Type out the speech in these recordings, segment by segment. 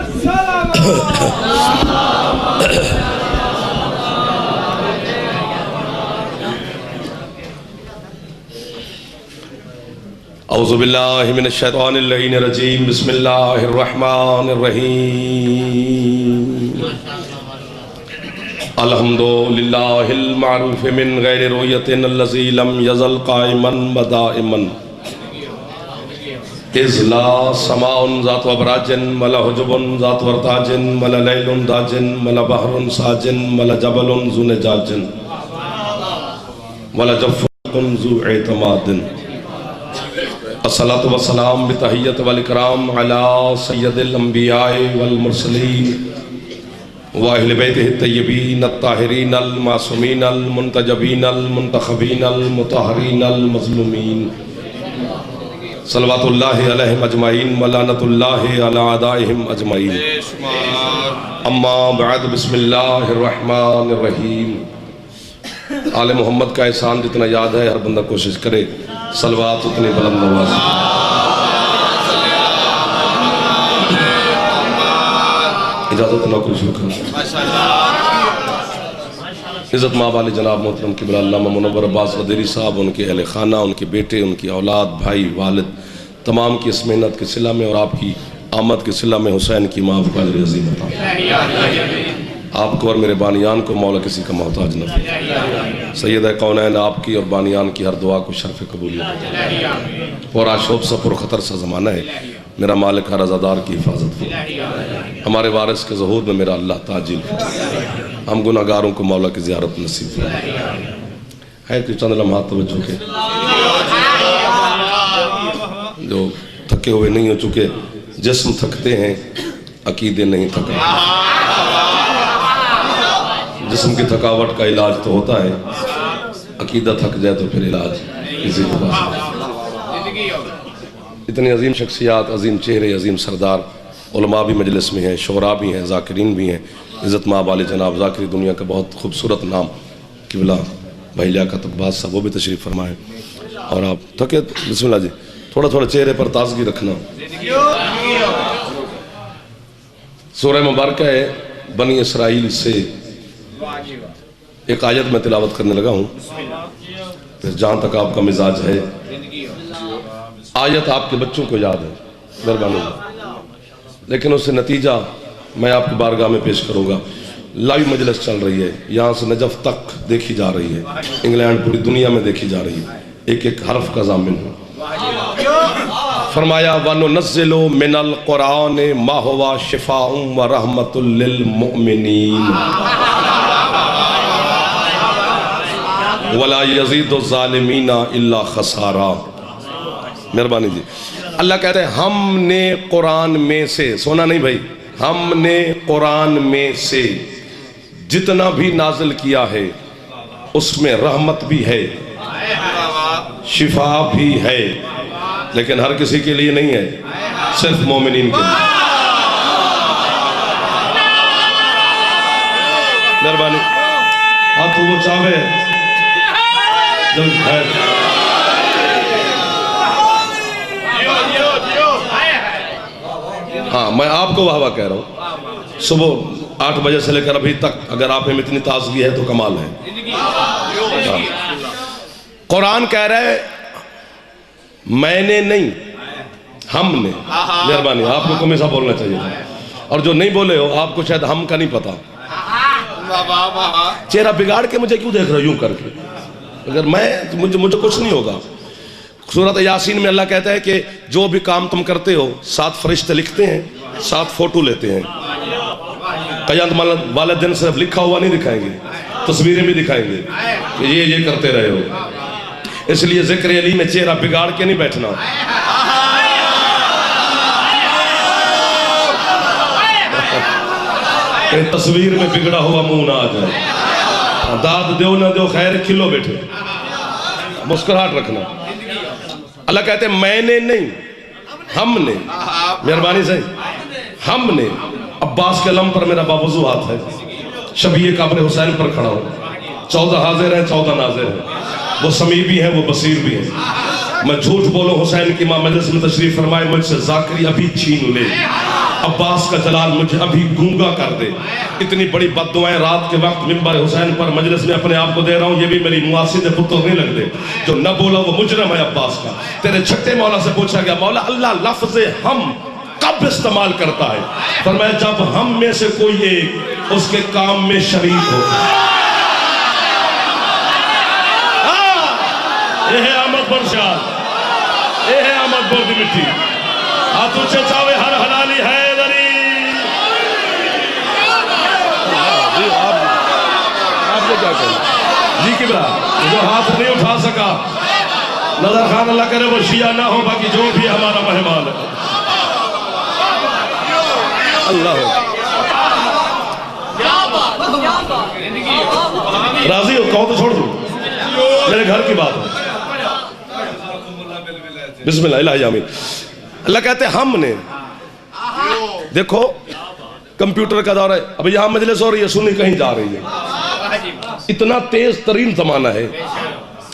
اعوذ باللہ من الشیطان اللعین الرجیم بسم اللہ الرحمن الرحیم الحمدللہ المعروف من غیر رؤیت الذی لم یزل قائما ودائما اذ لا سماء ذات وبراج ولا حجب ذات ورتاج ولا لیل داج ولا بحر ساج ولا جبل ذو نجاج ولا جف ذو اعتماد الصلاة والسلام بتحیت والاکرام علی سید الانبیاء والمرسلین واہل بیتہ الطیبین الطاہرین المعصومین المنتجبین المنتخبین المطہرین المظلومین صلوات اللہ علیہم اجمعین ولعنت اللہ علی اعدائہم اجمعین اما بعد بسم اللہ الرحمن الرحیم آل محمد کا احسان جتنا یاد ہے ہر بندہ کوشش کرے صلوات اتنی بلند نواز اجازت نوکر شروع کرنا عزت ماں والی جناب محترم قبلہ علامہ منور عباس غدیری صاحب، ان کے اہل خانہ، ان کے بیٹے، ان کی اولاد، بھائی، والد، تمام کی اس محنت کے صلہ میں اور آپ کی آمد کے صلہ میں حسین کی ماں کو اجر عظیم عطا آپ کو اور میرے بانیان کو مولا کسی کا محتاج نہ فرمائے۔ سیدہ کونین آپ کی اور بانیان کی ہر دعا کو شرف قبولیت اور آشوب سا پر خطر سا زمانہ ہے، میرا مالک ہر عزادار کی حفاظت فرمائے، ہمارے وارث کے ظہور میں میرا اللہ تاجیل فرمائے، ہم گناہگاروں کو مولا کی زیارت نصیب فرمائے۔ ہے کہ چند لمحات توجہ کے جو تھکے ہوئے نہیں ہو چکے، جسم تھکتے ہیں عقیدے نہیں تھکا، جسم کی تھکاوٹ کا علاج تو ہوتا ہے، عقیدہ تھک جائے تو پھر علاج کسی کے پاس۔ اتنی عظیم شخصیات، عظیم چہرے، عظیم سردار، علماء بھی مجلس میں ہیں، شعراء بھی ہیں، ذاکرین بھی ہیں، عزت ماں والے جناب ذاکری دنیا کا بہت خوبصورت نام قبلہ بھائی لیاقت عباس صاحب وہ بھی تشریف فرمائیں۔ اور آپ تھکے بسم اللہ جی تھوڑا تھوڑا چہرے پر تازگی رکھنا۔ سورہ مبارکہ ہے بنی اسرائیل سے ایک آیت میں تلاوت کرنے لگا ہوں، پھر جہاں تک آپ کا مزاج ہے آیت آپ کے بچوں کو یاد ہے مہربانی، لیکن اس سے نتیجہ میں آپ کی بارگاہ میں پیش کروں گا۔ لائیو مجلس چل رہی ہے، یہاں سے نجف تک دیکھی جا رہی ہے، انگلینڈ پوری دنیا میں دیکھی جا رہی ہے، ایک ایک حرف کا ضامن ہوں۔ فرمایا وَنُنَزِّلُ مِنَ الْقُرْآنِ مَا هُوَ شِفَاءٌ وَرَحْمَةٌ لِّلْمُؤْمِنِينَ وَلَا يَزِيدُ الظَّالِمِينَ إِلَّا خَسَارًا۔ مہربانی جی، اللہ کہتے ہیں ہم نے قرآن میں سے، سونا نہیں بھائی، ہم نے قرآن میں سے جتنا بھی نازل کیا ہے اس میں رحمت بھی ہے، شفا بھی ہے، لیکن ہر کسی کے لیے نہیں ہے، صرف مومنین کے لیے۔ مہربانی آپ تو وہ چاہے جب خیر ہاں میں آپ کو واہ واہ کہہ رہا ہوں، صبح 8 بجے سے لے کر ابھی تک اگر آپ میں اتنی تازگی ہے تو کمال ہے۔ قرآن کہہ رہا ہے میں نے نہیں، ہم نے۔ مہربانی آپ کو کم ایسا بولنا چاہیے تھا، اور جو نہیں بولے ہو آپ کو شاید ہم کا نہیں پتا۔ چہرہ بگاڑ کے مجھے کیوں دیکھ رہا یوں کر کے؟ اگر مجھے کچھ نہیں ہوگا۔ سورۃ یاسین میں اللہ کہتا ہے کہ جو بھی کام تم کرتے ہو 7 فرشتے لکھتے ہیں، 7 فوٹو لیتے ہیں، قیامت والے دن صرف لکھا ہوا نہیں دکھائیں گے، تصویریں بھی دکھائیں گے کہ یہ کرتے رہے ہو۔ اس لیے ذکر علی میں چہرہ بگاڑ کے نہیں بیٹھنا، تصویر میں بگڑا ہوا منہ نہ آ جائے، داد دیو نہ دیو خیر کھلو بیٹھے، مسکراہٹ رکھنا۔ اللہ کہتے ہیں میں نے نہیں، ہم نے۔ مہربانی سے ہم نے۔ عباس کے علم پر میرا باوضو ہاتھ ہے، شبیہ قبر حسین پر کھڑا ہوں، 14 حاضر ہیں 14 ناظر ہیں، وہ سمیع بھی ہیں وہ بصیر بھی ہیں۔ میں جھوٹ بولوں حسین کی ماں مجلس میں تشریف فرمائے، مجھ سے ذاکری ابھی چھین لے، عباس کا جلال مجھے ابھی گونگا کر دے. اتنی بڑی بد دعائیں رات کے وقت منبر حسین پر مجلس میں اپنے آپ کو دے رہا ہوں. یہ بھی میری مواسد پتر نہیں لگ دے. جو نہ بولا وہ مجرم ہے عباس کا. تیرے چھٹے مولا سے پوچھا گیا مولا اللہ لفظ ہم کب استعمال کرتا ہے؟ فرمایا جب ہم میں سے کوئی ایک اس کے کام میں شریک ہو. یہ ہے احمد برشاد, یہ ہے احمد بردی مٹی. ہاتھوں سے چاوے ہر حلالی ہے دری. آپ نے کیا کہا جی کبرا جو ہاتھ نہیں اٹھا سکا نظر خان اللہ کرے وہ شیعہ نہ ہو, باقی جو بھی ہمارا مہمان ہے. اللہ راضی ہو کہو تو چھوڑ دوں, میرے گھر کی بات ہے. بسم اللہ الہی آمین. اللہ کہتے ہیں ہم نے دیکھو کمپیوٹر کا دور ہے, اب یہاں مجلس ہو رہی ہے, سنی کہیں جا رہی ہے. اتنا تیز ترین زمانہ ہے,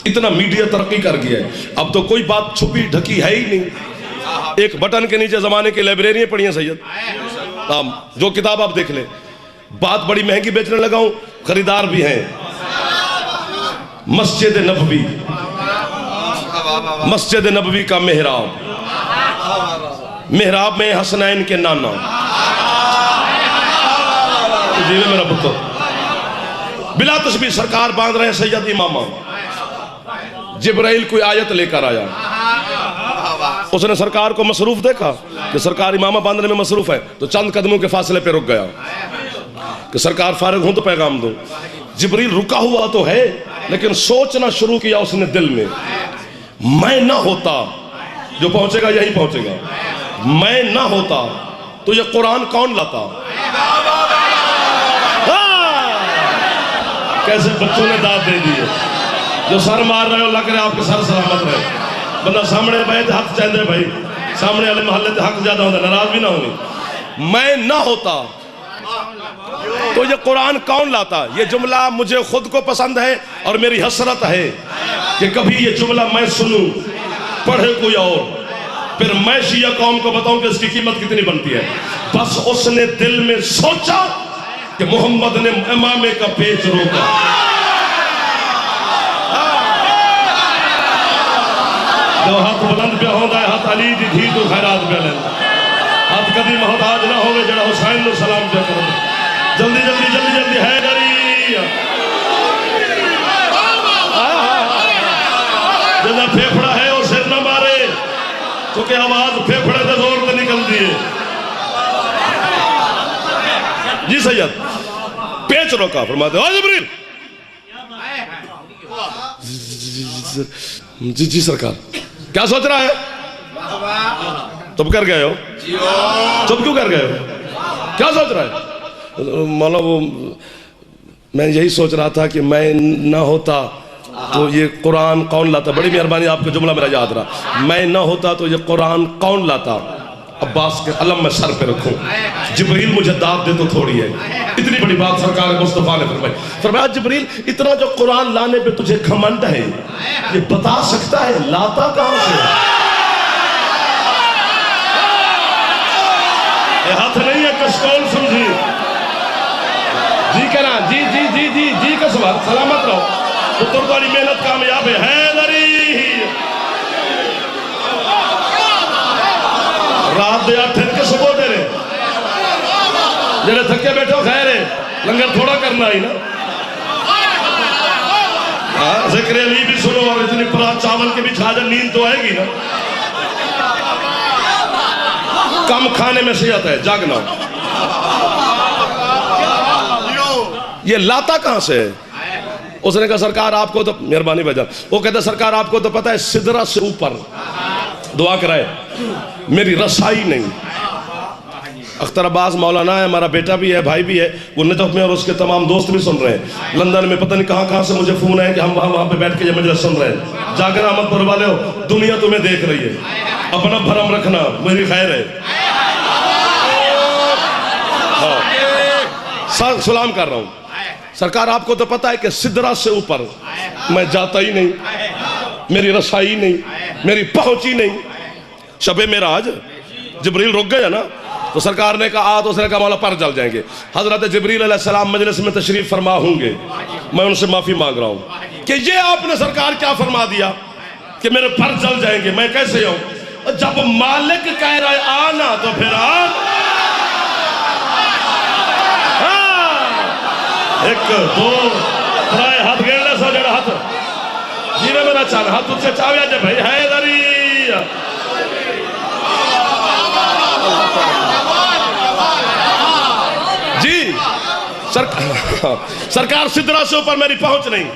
اتنا میڈیا ترقی کر گیا ہے. اب تو کوئی بات چھپی ڈھکی ہے ہی نہیں. ایک بٹن کے نیچے زمانے کی لائبریریاں پڑھی ہیں سید, جو کتاب آپ دیکھ لیں. بات بڑی مہنگی بیچنے لگا ہوں, خریدار بھی ہیں. مسجد نبوی, مسجد نبوی کا محراب, محراب میں حسنین کے نانا جیوے میرا پتر بلا تشبیہ سرکار باندھ رہے ہیں سید امامہ. جبرائیل کوئی آیت لے کر آیا, اس نے سرکار کو مصروف دیکھا کہ سرکار امامہ باندھنے میں مصروف ہے, تو چند قدموں کے فاصلے پہ رک گیا کہ سرکار فارغ ہوں تو پیغام دوں. جبریل رکا ہوا تو ہے لیکن سوچنا شروع کیا اس نے دل میں نہ ہوتا, جو پہنچے گا یہی پہنچے گا, میں نہ ہوتا تو یہ قرآن کون لاتا. کیسے بچوں نے داد دے دی ہے. جو سر مار رہے ہو اللہ کرے آپ کے سر سلامت رہے. بندہ سامنے بیٹھ حق چاہتے بھائی, سامنے والے محلے تے حق زیادہ ہوتا, ناراض بھی نہ ہونی. میں نہ ہوتا تو یہ قرآن کون لاتا. یہ جملہ مجھے خود کو پسند ہے اور میری حسرت ہے کہ کبھی یہ جملہ میں سنوں, پڑھے کوئی اور, پھر میں شیعہ قوم کو بتاؤں کہ اس کی قیمت کتنی بنتی ہے. بس اس نے دل میں سوچا کہ محمد نے امامے کا پیچ روکا. جو ہاتھ بلند پہ ہوندہ ہے ہاتھ علی دی دھی تو خیرات پہ لیں. ہاتھ کبھی محتاج نہ ہوئے جڑا حسین نے سلام پہ کرو. جلدی جلدی جلدی جلدی حیدری. جنہا پھیپڑا ہے وہ سر نہ مارے, کیونکہ آواز پھیپڑے دے زور تے نکل دیئے. جی سید پیچ روکا, فرماتے ہیں جبریل. جی سرکار کیا سوچ رہا ہے؟ تب کر گئے ہو, تب کیوں کر گئے ہو, کیا سوچ رہا ہے؟ مولا وہ میں یہی سوچ رہا تھا کہ میں نہ ہوتا تو یہ قرآن کون لاتا. بڑی مہربانی, آپ کا جملہ میرا یاد رہا. میں نہ ہوتا تو یہ قرآن کون لاتا. عباس کے علم میں سر پہ رکھوں, جبریل مجھے داد دے تو تھوڑی ہے. اتنی بڑی بات سرکار مصطفیٰ نے فرمائی. فرمایا جبریل اتنا جو قرآن لانے پہ تجھے گھمنڈ ہے, یہ بتا سکتا ہے لاتا کہاں سے؟ یہ ہاتھ نہیں ہے, کشکول سمجھی. جی کہنا, جی جی جی جی جی کا سوال, سلامت رہو. پتر تو محنت کامیاب ہے. حیدری رات دے 8 کے صبح دے رہے, جنہیں تھکے بیٹھو خیر ہے, لنگر تھوڑا کرنا ہی نا. ذکر علی بھی سنو اور اتنی پرات چاول کے بھی کھا جا, نیند تو آئے گی نا. کم کھانے میں صحت ہے, جاگنا. یہ لاتا کہاں سے ہے؟ اس نے کہا سرکار آپ کو تو مہربانی بجا, وہ کہتا سرکار آپ کو تو پتہ ہے سدرہ سے اوپر دعا کرائے میری رسائی نہیں. اختر عباس مولانا ہے, ہمارا بیٹا بھی ہے, بھائی بھی ہے, وہ نجف میں اور اس کے تمام دوست بھی سن رہے ہیں. لندن میں پتہ نہیں کہاں سے مجھے فون ہے کہ ہم وہاں پہ بیٹھ کے یہ مجلس سن رہے ہیں. جاگر احمد پر والے ہو, دنیا تمہیں دیکھ رہی ہے, اپنا بھرم رکھنا, میری خیر ہے. سلام کر رہا ہوں. سرکار آپ کو تو پتہ ہے کہ سدرہ سے اوپر میں جاتا ہی نہیں, میری رسائی نہیں, میری پہنچی نہیں. شب معراج جبریل رک گیا نا, تو سرکار نے کہا تو اس نے کہا مولا پر جل جائیں گے. حضرت جبریل علیہ السلام مجلس میں تشریف فرما ہوں گے, میں ان سے معافی مانگ رہا ہوں کہ یہ آپ نے سرکار کیا فرما دیا کہ میرے پر جل جائیں گے, میں کیسے آؤں؟ جب مالک کہہ رہا ہے آنا تو پھر ایک دو ترائے ہاتھ گیڑنے سو جڑا ہاتھ جی میں میرا چاہنا ہاتھ تجھ سے چاہویا جب بھائی حیدری جی سرکار سدرہ سے اوپر میری پہنچ نہیں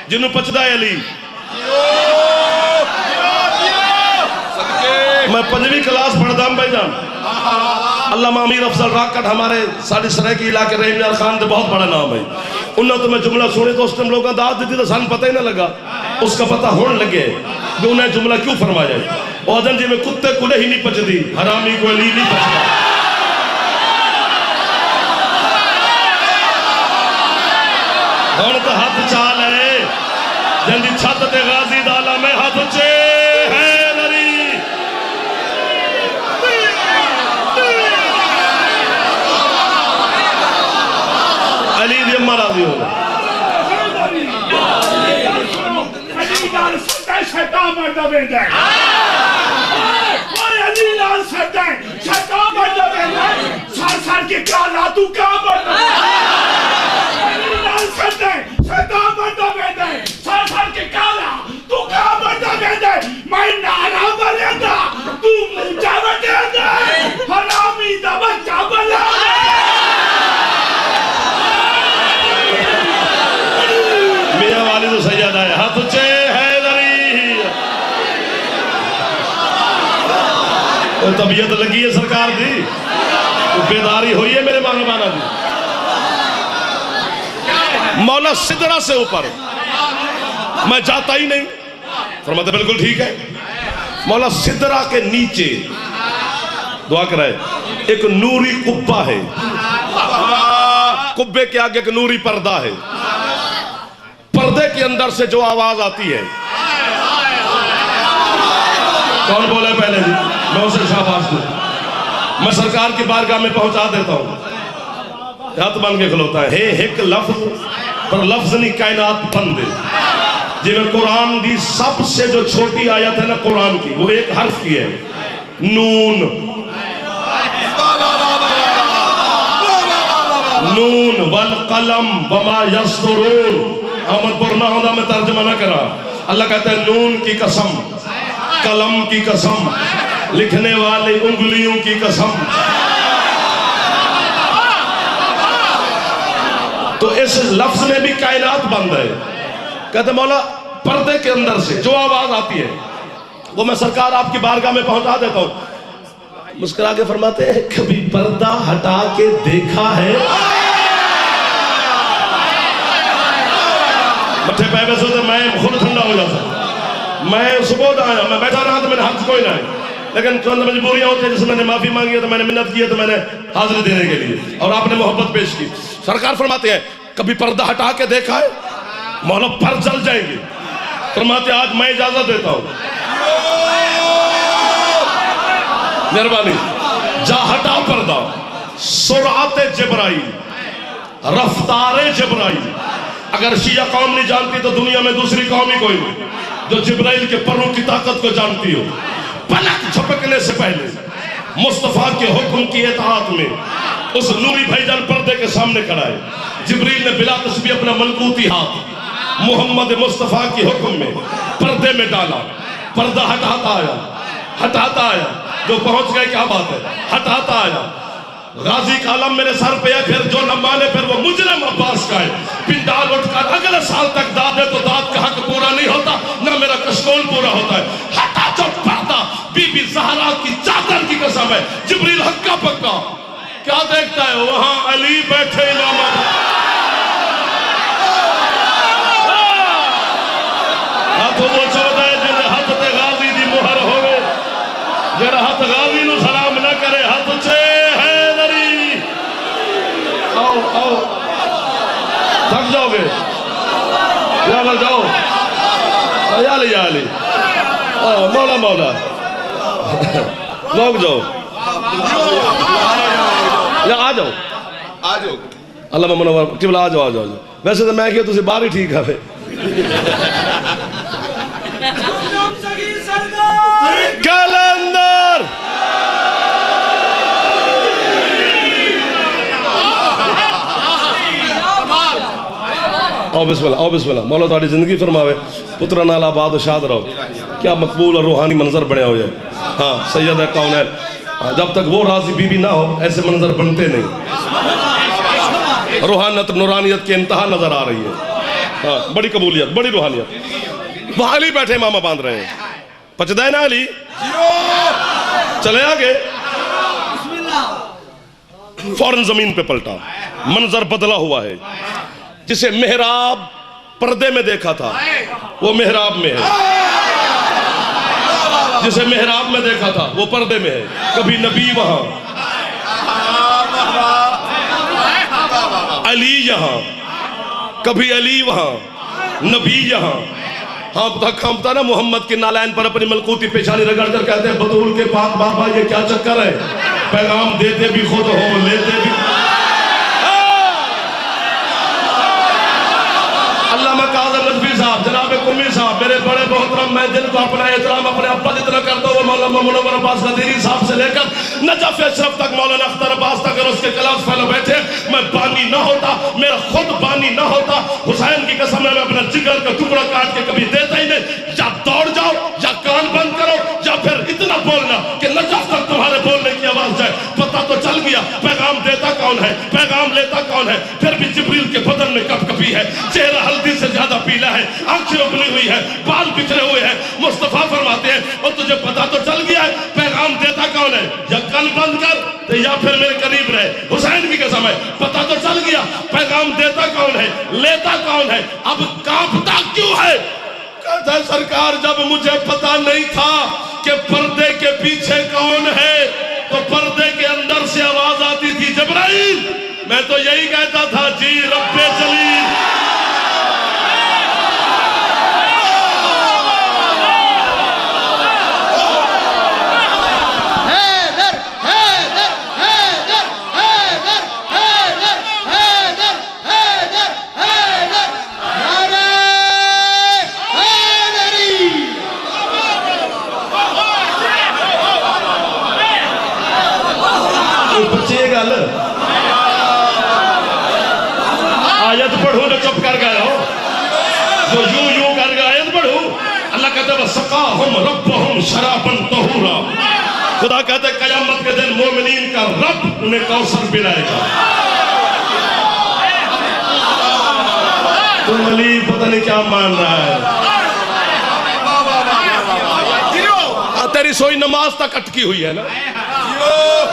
جنہوں پچدا ہے علی. میں 5ویں کلاس پڑھتا ہوں بھائی جان. علامہ امیر افضل راکٹ ہمارے ساڑی سرائکی علاقے رحیم یار خان دے بہت بڑا نام ہے. انہوں تو میں جملہ سنے تو اس ٹائم لوگاں داد دیتی تو سان پتہ ہی نہ لگا. اس کا پتہ ہون لگے کہ انہیں جملہ کیوں فرمایا ہے. اوہدن جی میں کتے کلے ہی نہیں پچ دی, حرامی کو علی نہیں پچ. ہون تو ہاتھ چال ہے جن دی چھت تے غازی دالا میں ہاتھ اچھے ہے نری. علی دی امہ راضی ہوگا. علی نال ستا شیطان مردہ بیندہ ہے, اور علی نال ستا شیطان مردہ بیندہ ہے. سار سار کے کیا لاتو کیا مردہ علی نال ستا شیطان مردہ بیندہ ہے. سار سار کے کیا لاتو کیا مردہ بیندہ ہے. میں نارا بلیندہ تو مجھا بلیندہ حرامی دا بچہ بلیندہ. میاں والی تو سیدہ ہے ہاتھ اچھے حیدری. طبیعت لگی ہے سرکار دی, بیداری ہوئی ہے میرے مانا بانا دی. مولا سدرہ سے اوپر میں جاتا ہی نہیں. فرماتے بالکل ٹھیک ہے. مولا سدرہ کے نیچے دعا کرائے ایک نوری قبہ ہے, قبے کے آگے ایک نوری پردہ ہے. پردے کے اندر سے جو آواز آتی ہے, کون بولے پہلے جی, میں اسے شاباش دوں. میں سرکار کی بارگاہ میں پہنچا دیتا ہوں. ہاتھ بن کے کھلوتا ہے ایک لفظ پر لفظ نہیں کائنات بندے. جی میں قرآن دی سب سے جو چھوٹی آیت ہے نا قرآن کی, وہ ایک حرف کی ہے, نون. نون والقلم وما یسطرون. احمد پورنا ہونا میں ترجمہ نہ کرا. اللہ کہتا ہے نون کی قسم, قلم کی قسم, لکھنے والی انگلیوں کی قسم. تو اس لفظ میں بھی کائنات بند ہے. کہتے ہیں مولا پردے کے اندر سے جو آواز آتی ہے وہ میں سرکار آپ کی بارگاہ میں پہنچا دیتا ہوں. مسکرا کے فرماتے ہیں کبھی پردہ ہٹا کے دیکھا ہے. مٹھے پہ سے میں خود ٹھنڈا ہو جاتا. میں صبح آیا, میں بیٹھا رہا تو میں نے حق کوئی نہ ہے, لیکن چند مجبوریاں ہوتی ہیں. جس میں نے معافی مانگی ہے تو میں نے منت کی ہے تو میں نے حاضری دینے کے لیے, اور آپ نے محبت پیش کی. سرکار فرماتے ہیں کبھی پردہ ہٹا کے دیکھا ہے. مولا پر جل جائیں گے. فرماتے ہیں آج میں اجازت دیتا ہوں, مہربانی جا ہٹا پردہ. سرعت جبرائیل, رفتار جبرائیل. اگر شیعہ قوم نہیں جانتی تو دنیا میں دوسری قوم ہی کوئی نہیں جو جبرائیل کے پروں کی طاقت کو جانتی ہو. پلک جھپکنے سے پہلے مصطفیٰ کے حکم کی اطاعت میں اس نوری بھائی جان پردے کے سامنے کھڑا ہے. جبریل نے بلا تسبیح اپنا ملکوتی ہاتھ محمد مصطفیٰ کی حکم میں پردے میں ڈالا. پردہ ہٹاتا آیا, ہٹاتا آیا. جو پہنچ گئے کیا بات ہے, ہٹاتا آیا. غازی کا علم میرے سر پہ ہے, پھر جو نہ مانے پھر وہ مجرم عباس کا ہے. پنڈال اٹھ کر اگلے سال تک داد ہے تو داد کا حق پورا نہیں ہوتا, نہ میرا کشکول پورا ہوتا ہے. ہٹا جو پردہ, بی بی زہرا کی چادر کی قسم ہے. جبریل ہکا پکا کیا دیکھتا ہے, وہاں علی بیٹھے امام. ہاتھوں وہ چودہ ہے جن ہاتھ تے غازی دی مہر ہوئے, جن ہاتھ غازی نو سلام نہ کرے ہاتھ چھے ہے نری. آؤ آؤ تھک جاؤ گے, یا بل جاؤ, یا علی یا علی, مولا مولا لوگ جاؤ. یا آ جاؤ علامہ منور قبلہ آ جاؤ. ویسے تو میں کہ تسی باہر ہی ٹھیک ہے. کلندر آؤ بسم اللہ, آؤ بسم اللہ. مولا تاری زندگی فرماوے, پترہ نال آباد و شاد رہو. کیا مقبول اور روحانی منظر بڑھیا ہوئے. ہاں سید ہے کونین. جب تک وہ راضی بی بی نہ ہو ایسے منظر بنتے نہیں. روحانیت نورانیت کی انتہا نظر آ رہی ہے. ہاں بڑی قبولیت, بڑی روحانیت. وہاں علی بیٹھے ماما باندھ رہے ہیں. پچدہ ہے نا علی, چلے آگے. فوراً زمین پہ پلٹا, منظر بدلا ہوا ہے. جسے محراب پردے میں دیکھا تھا وہ محراب میں ہے, جسے محراب میں دیکھا تھا وہ پردے میں ہے. کبھی نبی وہاں, علی یہاں, کبھی علی وہاں, نبی یہاں. ہم نا محمد کے نالین پر اپنی ملکوتی پیشانی رگڑ کر کہتے ہیں بطول کے پاک بابا یہ کیا چکر ہے, پیغام دیتے بھی خود ہو لیتے بھی. علامہ کاظم نجفی صاحب, جناب قمی صاحب, میرے بڑے محترم, میں دل کو اپنا احترام اپنے ابا جتنا کرتا ہوں. مولانا منور عباس قادری صاحب سے لے کر نجف اشرف تک, مولانا اختر عباس تک, اگر اس کے کلاس فیلو بیٹھے, میں بانی نہ ہوتا, میرا خود بانی نہ ہوتا. حسین کی قسم میں اپنا جگر کا ٹکڑا کاٹ کے کبھی دیتا ہی نہیں. یا دوڑ جاؤ یا کان بند کرو یا پھر اتنا بولنا کہ نجف تک تمہارے بولنے کی آواز جائے. پتہ تو چل گیا پیغام دیتا کون ہے, پیغام لیتا کون ہے. پھر بھی جبریل کے بدن میں کپ کپی ہے, چہرہ ہلدی سے زیادہ پیلا ہے, آنکھیں ابلی ہوئی ہے, بال بکھرے ہوئے ہیں. مصطفیٰ فرماتے ہیں اور تجھے پتہ تو چل گیا ہے پیغام دیتا کون ہے, یا کان بند کر یا پھر میرے قریب رہے. حسین کی قسم ہے, پتہ تو چل گیا پیغام دیتا کون ہے, لیتا کون ہے, اب کانپتا کیوں ہے. کہتا ہے سرکار جب مجھے پتہ نہیں تھا کہ پردے کے پیچھے کون ہے تو پردے کے اندر سے آواز آتی تھی جبرائیل. میں تو یہی کہتا تھا جی رب جلیل. آیت پڑھو نہ چپ کر گئے ہو, جو یوں کر گئے آیت پڑھو. اللہ کہتے ہیں وَسَقَاهُمْ رَبُّهُمْ شَرَابًا طَهُورًا. خدا کہتے ہیں قیامت کے دن مومنین کا رب انہیں کوثر پلائے گا. تم علی پتہ نہیں کیا مان رہا ہے. تیری سوئی نماز تک اٹکی ہوئی ہے نا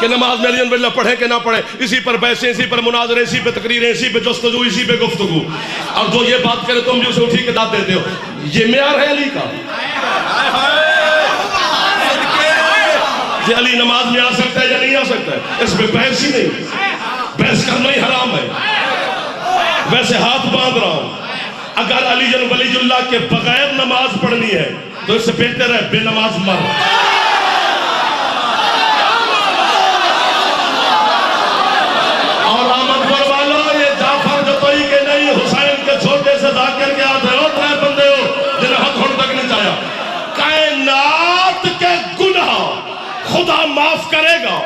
کہ نماز میں علی اللہ پڑھیں کہ نہ پڑھیں, اسی پر بحثیں, اسی پر مناظرے, اسی پہ تقریریں, اسی پہ جستجو, اسی پہ گفتگو. اور جو یہ بات کرے تم بھی اسے اٹھی کے داد دیتے ہو. یہ معیار ہے علی کا. یہ علی نماز میں آ سکتا ہے یا نہیں آ سکتا ہے, اس پہ بحث ہی نہیں. بحث کرنا ہی حرام ہے. ویسے ہاتھ باندھ رہا ہوں, اگر علی جن ولی اللہ کے بغیر نماز پڑھنی ہے تو اس سے بہتر ہے بے نماز مر. اور آمد بروالو یہ جعفر جو توئی کے نہیں, حسین کے چھوٹے سے ذاکر کے آدھے ہو, ترے بندے ہو جنہیں حق ہون تک نہیں چاہیا. کائنات کے گناہ خدا معاف کرے گا.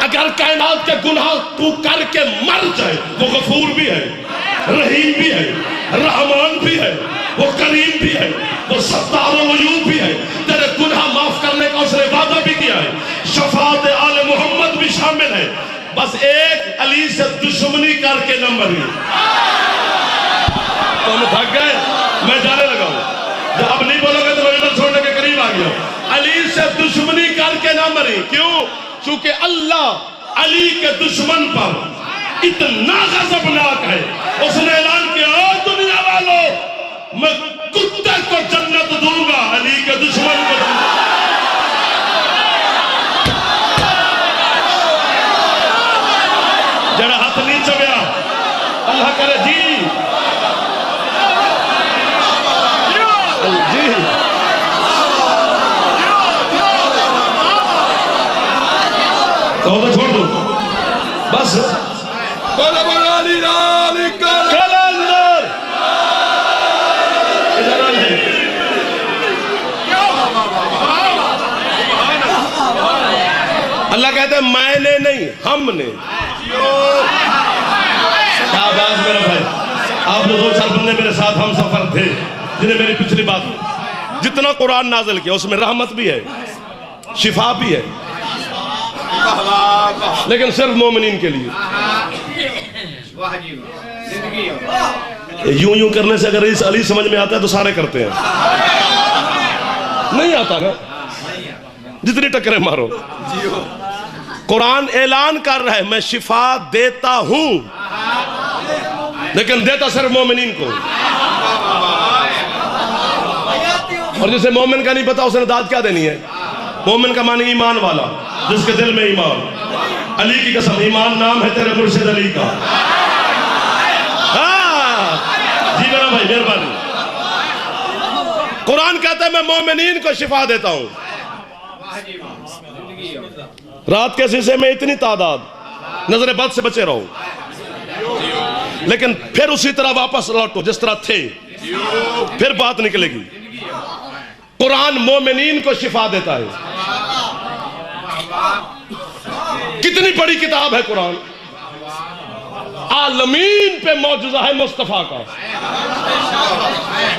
اگر کائنات کے گناہ تو کر کے مر جائے, وہ غفور بھی ہے, رحیم بھی ہے, رحمان بھی ہے, وہ کریم بھی ہے, وہ ستار العیوب بھی ہے. تیرے گناہ معاف کرنے کا اس نے وعدہ بھی کیا ہے. شفاعت آل محمد بھی شامل ہے. بس ایک علی سے دشمنی کر کے نہ مری. تم تھک گئے, میں جانے لگا ہوں. جب اب نہیں بولو گے تو میں ادھر چھوڑنے کے قریب آ گیا. علی سے دشمنی کر کے نہ مری. کیوں؟ چونکہ اللہ علی کے دشمن پر اتنا غضبناک ہے, اس نے اعلان کیا او دنیا والوں میں کتے کو جنت دوں گا, علی کے دشمن کو دوں گا. جڑا ہاتھ نہیں چبیا اللہ کرے جی جی کہو تو چھوڑ دو بس کلندر اللہ کہتے ہیں میں نے نہیں ہم نے. کیا باز میرا بھائی, آپ لوگ 2-4 بندے میرے ساتھ ہم سفر تھے جنہیں میری پچھلی بات, جتنا قرآن نازل کیا اس میں رحمت بھی ہے, شفا بھی ہے, لیکن صرف مومنین کے لیے. یوں یوں کرنے سے اگر علی سمجھ میں آتا ہے تو سارے کرتے ہیں, نہیں آتا نا, جتنی ٹکریں مارو. قرآن اعلان کر رہا ہے میں شفا دیتا ہوں, لیکن دیتا صرف مومنین کو. اور جسے مومن کا نہیں پتا اسے داد کیا دینی ہے؟ مومن کا معنی ایمان والا, جس کے دل میں ایمان. علی کی قسم ایمان نام ہے تیرے مرشد علی کا. ہاں جی میرا بھائی مہربانی. قرآن کہتا ہے میں مومنین کو شفا دیتا ہوں. رات کے سلسلے میں اتنی تعداد, نظر بد سے بچے رہو, لیکن پھر اسی طرح واپس لوٹو جس طرح تھے, پھر بات نکلے گی. قرآن مومنین کو شفا دیتا ہے. کتنی بڑی کتاب ہے قرآن, عالمین پہ معجزہ ہے مصطفیٰ کا.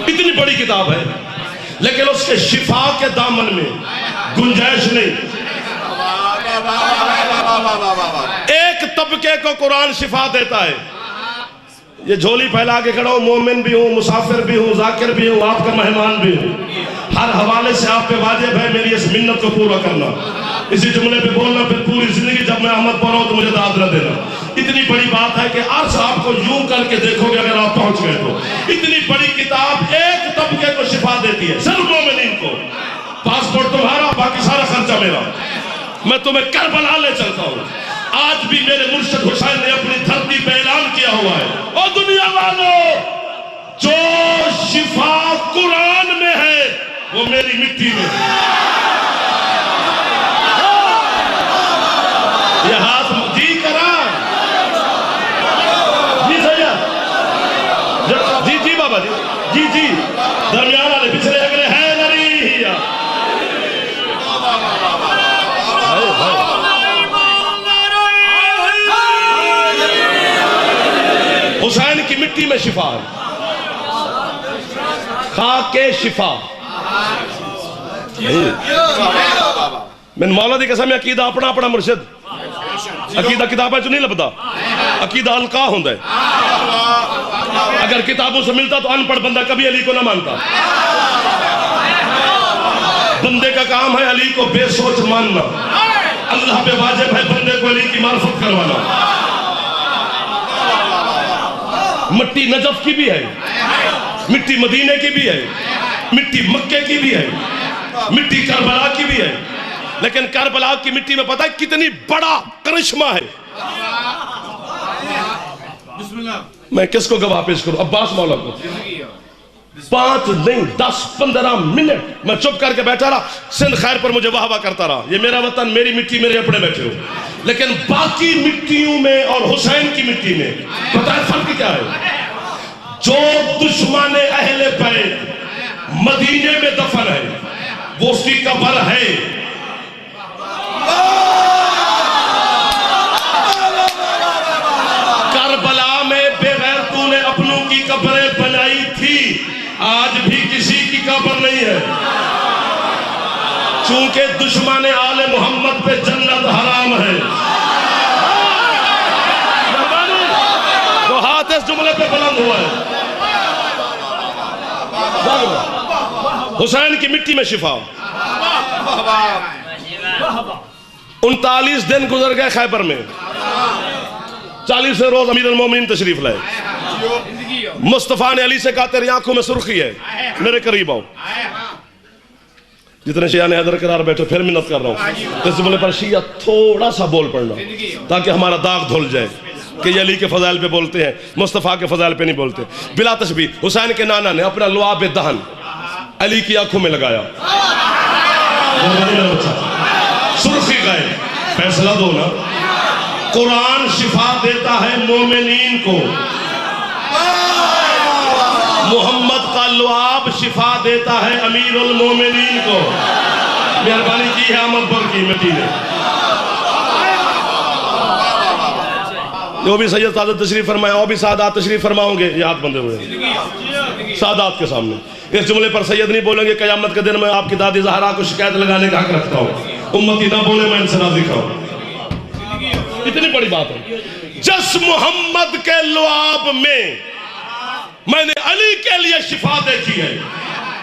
اتنی بڑی کتاب ہے, لیکن اس کے شفا کے دامن میں گنجائش نہیں. ایک طبقے کو قرآن شفا دیتا ہے. یہ جھولی پھیلا کے کھڑا ہوں, مومن بھی ہوں, مسافر بھی ہوں, ذاکر بھی ہوں, آپ کا مہمان بھی ہوں. ہر حوالے سے آپ پہ واجب ہے میری اس منت کو پورا کرنا, اسی جملے پہ بولنا, پھر پوری زندگی جب میں احمد پڑھ رہا ہوں تو مجھے داد نہ دینا. اتنی بڑی بات ہے کہ عرض آپ کو یوں کر کے دیکھو گے اگر آپ پہنچ گئے تو. اتنی بڑی کتاب ایک طبقے کو شفا دیتی ہے, صرف مومنین کو. پاسپورٹ تمہارا, باقی سارا خرچہ میرا. میں تمہیں کربلا لے چلتا ہوں. آج بھی میرے مرشد حسین نے اپنی دھرتی پہ اعلان کیا ہوا ہے, او دنیا والوں, جو شفا قرآن میں ہے وہ میری مٹی میں ہے. یہ ہاتھ جی کرا, جی سید, جی بابا جی, جی جی درمیان والے پچھلے اگلے ہے نری. حسین کی مٹی میں شفا ہے, خاک شفا. میں مولا دی قسم عقیدہ اپنا اپنا مرشد, عقیدہ کتابیں جو نہیں لبدا, عقیدہ القا ہوندہ ہے. اگر کتابوں سے ملتا تو ان پڑھ بندہ کبھی علی کو نہ مانتا. بندے کا کام ہے علی کو بے سوچ ماننا, اللہ پہ واجب ہے بندے کو علی کی معرفت کروانا. مٹی نجف کی بھی ہے, مٹی مدینے کی بھی ہے, مٹی مکے کی بھی ہے, مٹی کربلا کی بھی ہے, لیکن کربلا کی مٹی میں پتہ ہے کتنی بڑا کرشمہ ہے. میں کس کو گواہ پیش کروں؟ عباس مولا کو. 5 نہیں 10-15 منٹ میں چپ کر کے بیٹھا رہا, سندھ خیر پر مجھے واہ واہ کرتا رہا, یہ میرا وطن, میری مٹی, میرے اپنے بیٹھے ہو. لیکن باقی مٹیوں میں اور حسین کی مٹی میں پتہ ہے فرق کیا ہے؟ جو دشمن اہل بیت مدینے میں دفن ہے وہ اس کی قبر ہے. کربلا میں بے غیرتوں نے اپنوں کی قبریں بنائی تھی, آج بھی کسی کی قبر نہیں ہے. چونکہ دشمن آل محمد پہ جنت حرام ہے. وہ ہاتھ اس جملے پہ بلند ہوا ہے. حسین کی مٹی میں شفا. 39 دن گزر گئے خیبر میں, 40 روز امیر المومنین تشریف لائے. مصطفیٰ نے علی سے کہا تیری آنکھوں میں سرخی ہے, میرے قریب آؤ. جتنے شیعہ نے حیدر قرار بیٹھے, پھر منت کر رہا ہوں اس جملے پر شیعہ تھوڑا سا بول پڑنا تاکہ ہمارا داغ دھل جائے کہ یہ علی کے فضائل پہ بولتے ہیں, مصطفیٰ کے فضائل پہ نہیں بولتے. بلا تشبیہ حسین کے نانا نے اپنا لعاب دہن علی کی آنکھوں میں لگایا, سرخی گئے, فیصلہ دو نا. قرآن شفا دیتا ہے مومنین کو، محمد کا لعاب شفا دیتا ہے امیر المومنین کو. مہربانی کی ہے احمد پر کی مٹی نے. جو بھی سید سعادت تشریف فرمائے اور بھی سعادات تشریف فرماؤں گے، یہ ہاتھ بندے ہوئے سعادات کے سامنے. اس جملے پر سید نہیں بولیں گے قیامت کے دن میں آپ کی دادی زہرا کو شکایت لگانے کا حق رکھتا ہوں، امتی نہ بولے میں ان سے راضی کھاؤں. اتنی بڑی بات ہے. جس محمد کے لعاب میں نے علی کے لیے شفا دیکھی ہے،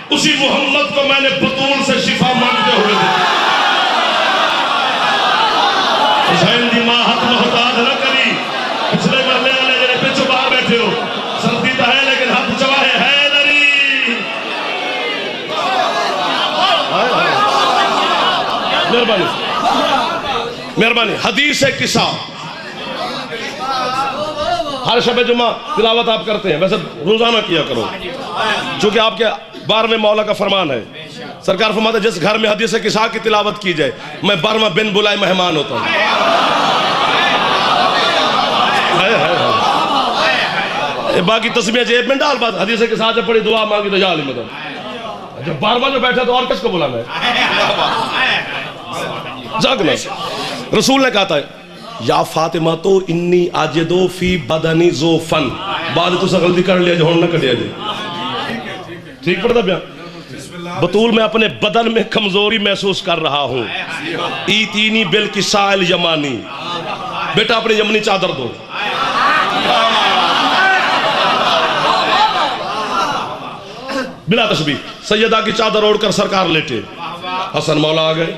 اسی محمد کو میں نے بطول سے شفا مانگتے ہوئے دیکھا. حسین دی ماں حق محتاج نہ کری. پچھلے محلے والے جڑے پچھو باہر بیٹھے ہو، سردی تو ہے لیکن حق چواہے حیدری. مہربانی مہربانی. حدیث قصہ ہر شب جمعہ تلاوت آپ کرتے ہیں، ویسے روزانہ کیا کرو، چونکہ آپ کے 12ویں مولا کا فرمان ہے. سرکار فرماتے ہیں جس گھر میں حدیث قصہ کی تلاوت کی جائے میں 12واں بن بلائے مہمان ہوتا ہوں. باقی تسمیہ جیب میں ڈال، بات حدیث قصہ جب پڑی دعا مانگی تو یا علی مدد. جب 12واں جو بیٹھا تو اور کس کو بلانا ہے؟ جاگنا. رسول نے کہا تھا یا فاطمہ تو انی آجدو فی بدنی زوفن. بعد تو سے غلطی کر لیا جو ہون نہ کر لیا جائے. ٹھیک پڑھتا پیا. بطول میں اپنے بدن میں کمزوری محسوس کر رہا ہوں. ایتینی بالکسائل یمانی. بیٹا اپنی یمنی چادر دو. بلا تشبیہ سیدہ کی چادر اوڑھ کر سرکار لیٹے. حسن مولا آ گئے.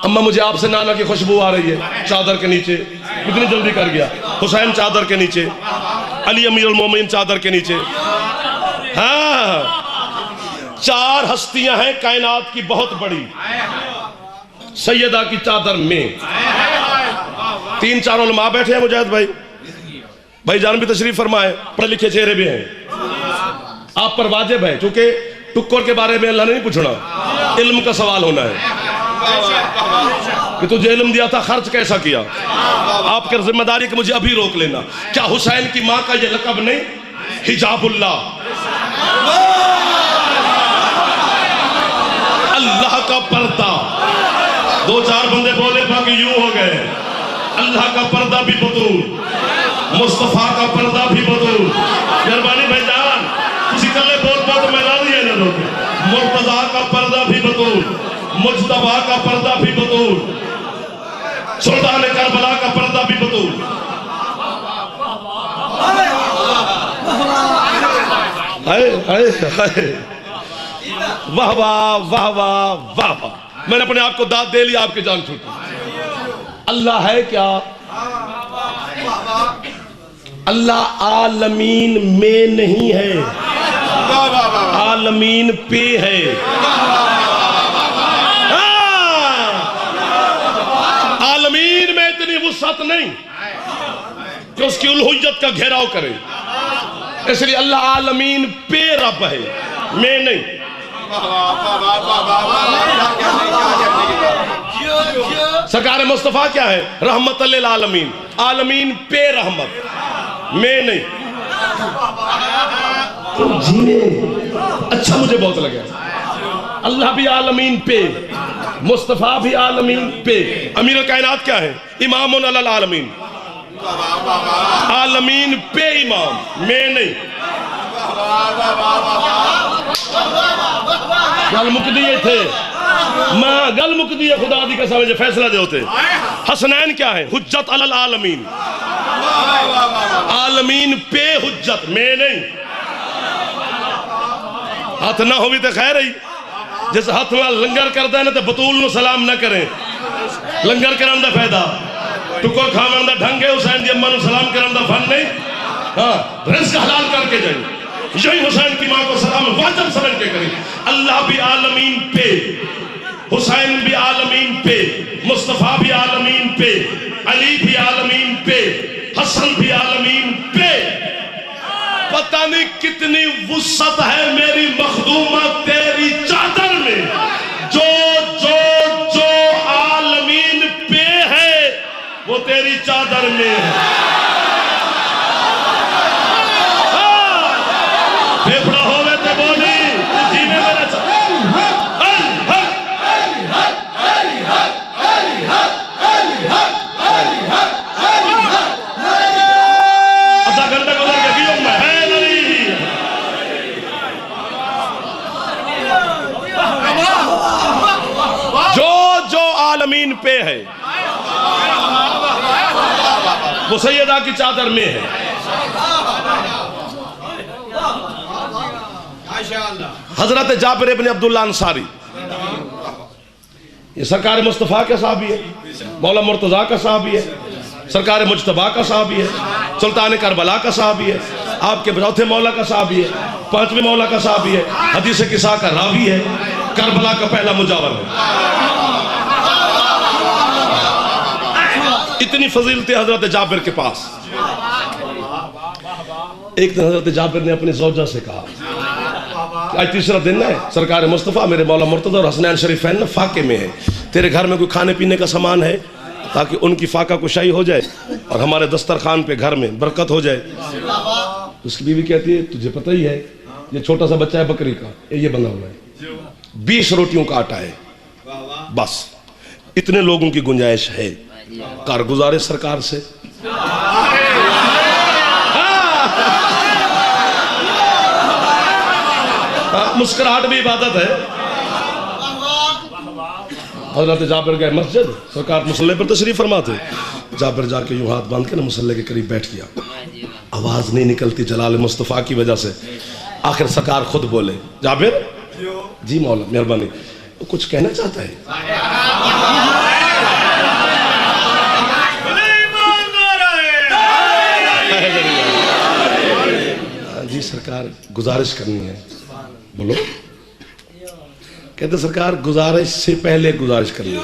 اماں مجھے آپ سے نانا کی خوشبو آ رہی ہے. چادر کے نیچے کتنی جلدی کر گیا. حسین چادر کے نیچے، علی امیر المومنین چادر کے نیچے. ہاں 4 ہستیاں ہیں کائنات کی بہت بڑی. سیدہ کی چادر میں 3-4 علماء بیٹھے ہیں. مجاہد بھائی جان بھی تشریف فرمائے، پڑھے لکھے چہرے بھی ہیں. آپ پر واجب ہے، چونکہ ٹکر کے بارے میں اللہ نے نہیں پوچھنا، علم کا سوال ہونا ہے کہ تجھے علم دیا تھا خرچ کیسا کیا. آپ کے ذمہ داری کہ مجھے ابھی روک لینا. کیا حسین کی ماں کا یہ لقب نہیں؟ حجاب اللہ، اللہ کا پردہ. 2-4 بندے بولے باقی یوں ہو گئے. اللہ کا پردہ بھی بطول، مصطفیٰ کا پردہ بھی بطول. مہربانی بھائی جان کسی کلے بول تو میں راضی ہے نہ. مرتضیٰ کا پردہ بھی بطول، مجتبیٰ کا پردہ بھی بطول، سلطان کربلا کا پردہ بھی بطول. واہ واہ واہ واہ واہ واہ. میں نے اپنے آپ کو داد دے لیا، آپ کی جان چھوٹی. اللہ ہے کیا؟ اللہ عالمین میں نہیں ہے، عالمین پہ ہے. عالمین میں اتنی وسعت نہیں کہ اس کی الوہیت کا گھیراؤ کرے، اس لیے اللہ عالمین پہ رب ہے، میں نہیں. سرکار مصطفیٰ کیا ہے؟ رحمت للعالمین، عالمین پہ رحمت، میں نہیں. جینے اچھا مجھے بہت لگا. اللہ بھی عالمین پہ، مصطفیٰ بھی عالمین پہ. امیر کائنات کیا ہے؟ امام علی العالمین، عالمین پہ امام، میں نہیں. گل مقدیے تھے ماں، گل مقدیے خدا دی قسم مجھے فیصلہ دے ہوتے. حسنین کیا ہے؟ حجت علی العالمین، عالمین پہ حجت، میں نہیں. ہاتھ نہ ہوئی تو خیر ہی. جس ہاتھ میں لنگر کرتا ہے نا تو بطول نو سلام نہ کریں. لنگر کرن دا فائدہ، ٹکر کھاون دا ڈھنگ ہے. حسین دی اماں نو سلام کرن دا فن نہیں. ہاں رزق حلال کر کے جائیں. یہی حسین کی ماں کو سلام واجب سمجھ کے کریں. اللہ بھی عالمین پہ، حسین بھی عالمین پہ، مصطفیٰ بھی عالمین پہ، علی بھی عالمین پہ، حسن بھی عالمین پہ. پتہ نہیں کتنی وسعت ہے میری مخدومہ تیری چادر میں. جو چادر میں ہے. پھیپڑا ہوئے تے بولی جی میں میرا آدھا گھنٹہ گزر کے گیوں میں ہے نبی. جو عالمین پہ ہے وہ سیدہ کی چادر میں ہے. حضرت جابر ابن عبداللہ انصاری یہ سرکار مصطفیٰ کا صحابی ہے, مولا مرتضیٰ کا صحابی ہے, سرکار مجتبیٰ کا صحابی ہے, سلطان کربلا کا صحابی ہے, آپ کے چوتھے مولا کا صحابی ہے, پانچویں مولا کا صحابی ہے, حدیث قصہ کا راوی ہے, کربلا کا پہلا مجاور ہے. اتنی فضیلت حضرت جابر کے پاس. ایک دن حضرت جابر نے اپنی زوجہ سے کہا آج تیسرا دن ہے, سرکار مصطفیٰ میرے مولا مرتضی اور حسنین شریفین فاقے میں ہے, تیرے گھر میں کوئی کھانے پینے کا سامان ہے تاکہ ان کی فاقہ کشائی ہو جائے اور ہمارے دسترخوان پہ گھر میں برکت ہو جائے. اس کی بیوی کہتی ہے تجھے پتہ ہی ہے یہ چھوٹا سا بچہ ہے بکری کا, یہ بنا ہوا ہے, 20 روٹیوں کا آٹا ہے, بس اتنے لوگوں کی گنجائش ہے, کارگزار سرکار سے. مسکراہٹ بھی عبادت ہے. حضرت جابر گئے مسجد, سرکار مصلی پر تشریف فرماتے. جابر جا کے یوں ہاتھ باندھ کے مصلی کے قریب بیٹھ گیا, آواز نہیں نکلتی جلال مصطفیٰ کی وجہ سے. آخر سرکار خود بولے جابر جی مولا مہربانی, کچھ کہنا چاہتا ہے؟ جی سرکار گزارش کرنی ہے. بولو. کہتے سرکار گزارش سے پہلے گزارش کرنی ہے.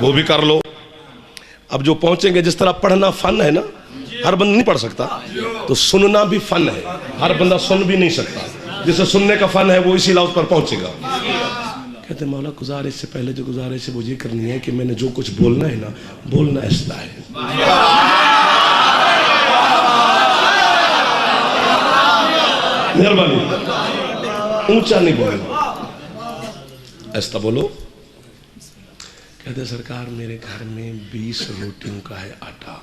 وہ بھی کر لو. اب جو پہنچیں گے, جس طرح پڑھنا فن ہے نا, ہر بندہ نہیں پڑھ سکتا, تو سننا بھی فن ہے, ہر بندہ سن بھی نہیں سکتا. جسے سننے کا فن ہے وہ اسی لحاظ پر پہنچے گا. کہتے مولا گزارش سے پہلے جو گزارش ہے وہ یہ کرنی ہے کہ میں نے جو کچھ بولنا ہے نا, بولنا ایسا ہے. مہربانی اونچا نہیں بولنا, ایسا بولو. کہتے سرکار میرے گھر میں 20 روٹیوں کا ہے آٹا,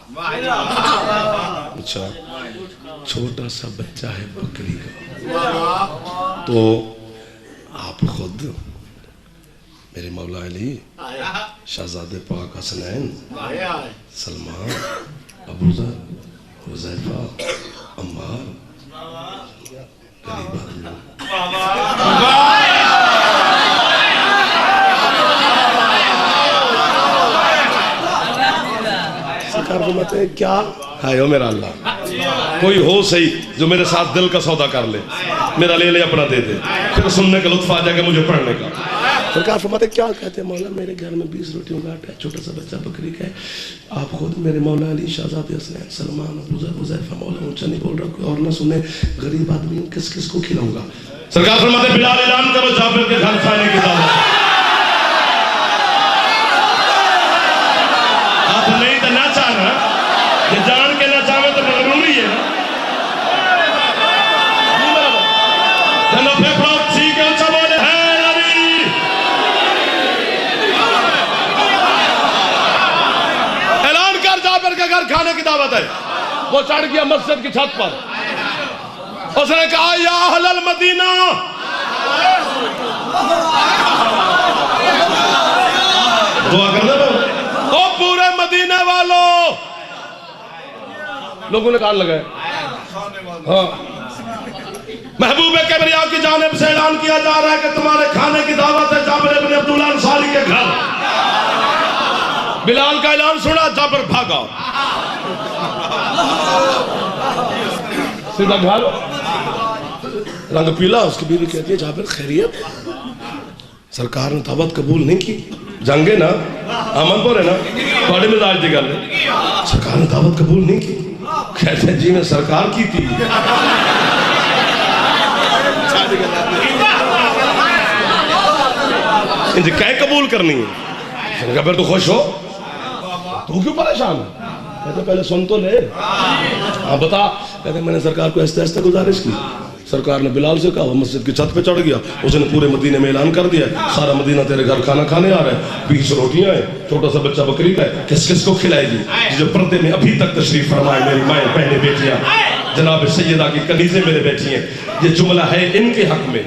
اچھا چھوٹا سا بچہ ہے بکری کا, تو آپ خود میرے مولا علی, شہزادے پاک حسنین, سلمان, ابوذر, حذیفہ, عمار, غریب آدمی. سرکار فرماتے ہیں کیا ہے میرا اللہ, کوئی ہو صحیح جو میرے ساتھ دل کا سودا کر لے, میرا لے لے اپنا دے دے, پھر سننے کا لطف آ جائے گا مجھے پڑھنے کا. سرکار فرماتے ہیں کیا کہتے ہیں مولا میرے گھر میں 20 روٹیوں کا آٹا ہے, چھوٹا سا بچہ بکری کا ہے. آپ خود میرے مولا علی, شہزادے حسنین, سلمان, ابوذر, حذیفہ, مولا اونچا نہیں بول رہا, کوئی اور نہ سنے, غریب آدمی کس کس کو کھلاؤں گا. سرکار فرماتے ہیں بلال اعلان کرو جابر کے گھر کھانے کی دعوت. آپ نہیں تو نہ چاہنا, یہ جان کے نہ چاہے تو ضروری ہے نا. جنو پھیپڑا سی کے اونچا بولے ہے نبی. اعلان کر جابر کے گھر کھانے کی دعوت ہے. وہ چڑھ گیا مسجد کی چھت پر, اس نے کہا یا اہل المدینہ, دعا کرنا او پورے مدینے والوں. لوگوں نے کہا لگائے ہاں, محبوب کبریا کی جانب سے اعلان کیا جا رہا ہے کہ تمہارے کھانے کی دعوت ہے جابر ابن عبداللہ انصاری کے گھر. بلال کا اعلان سنا, جابر بھاگا سیدھا گھر, رنگ پیلا. اس کی بیوی کہتی ہے جابر خیریت, سرکار نے دعوت قبول نہیں کی, جنگے نا آمن پورے نا بڑے مزاج دی گل ہے, سرکار نے دعوت قبول نہیں کی. کہتے ہیں جی میں سرکار کی تھی. انجھے کہیں قبول کرنی ہے, پھر تو خوش ہو. تو کیوں پریشان ہے؟ کہتے پہلے سن تو لے. ہاں بتا. کہتے میں نے سرکار کو ایسے ایسے گزارش کی. سرکار نے بلال سے کہا, وہ مسجد کی چھت پہ چڑھ گیا, اس نے پورے مدینے میں اعلان کر دیا سارا مدینہ تیرے گھر کھانا کھانے آ رہا ہے, 20 روٹیاں ہیں, چھوٹا سا بچہ بکری کا ہے, کس کس کو کھلائے گی؟ جو پردے میں ابھی تک تشریف فرمائے میری مائیں بہنیں بیٹیاں, جناب سیدہ کی کنیزیں میرے بیٹھی ہیں. یہ جملہ ہے ان کے حق میں.